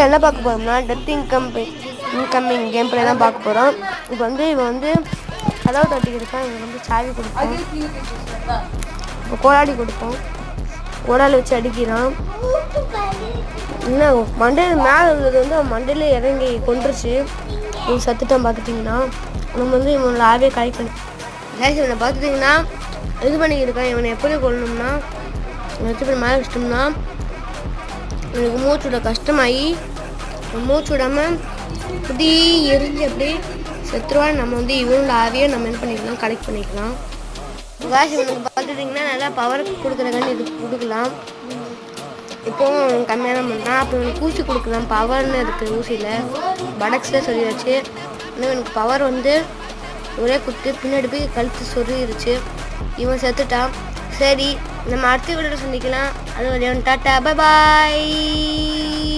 என்ன பார்க்க போகிறோம்னா டெத் இன்கம்மிங் கேம் பிளே தான் பார்க்க போகிறோம். இப்போ வந்து இவன் வந்து கதவை தட்டி இருக்கான். இவன் வந்து சாவி கொடுப்போம். இப்போ கோடாடி கொடுப்போம். கோடாலி வச்சு அடிக்கிறான். இன்னும் மண்டையில் மேலே உள்ளது வந்து அவன் மண்டையில் இறங்கி கொண்டுருச்சு. இவன் சத்துட்டான். பார்த்துட்டிங்கன்னா நம்ம வந்து இவனோட ஆவே கலெக்ட் பண்ணி இவனை பார்த்துட்டிங்கன்னா இது பண்ணிக்கிருக்கான். இவனை எப்படி கொள்ளணும்னா வச்சு போய் மேலே வச்சிட்டோம்னா எனக்கு மூச்சு விட கஷ்டமாகி மூச்சு விடாமல் புதி எரிஞ்சு அப்படி செத்துருவான்னு நம்ம வந்து இவனோட ஆவியை நம்ம என்ன பண்ணிக்கலாம் கலெக்ட் பண்ணிக்கலாம். காசு இவனுக்கு பார்த்துட்டிங்கன்னா நல்லா பவர் கொடுக்குறதுன்னு இது கொடுக்கலாம். இப்போவும் கம்மியாக தான் பண்ணுறான். அப்புறம் இவனுக்கு ஊசி கொடுக்கலாம். பவர்னு இருக்குது ஊசியில் படக்ஸில் சொல்லியாச்சு. இன்னும் எனக்கு பவர் வந்து ஒரே குத்து பின்னாடி போய் கழுத்து சொருகிருச்சு. இவன் செத்துட்டான். சரி நம்ம அடுத்த வீடியோவில் சந்திக்கலாம். அது வரையும் டாட்டா பை பாய்.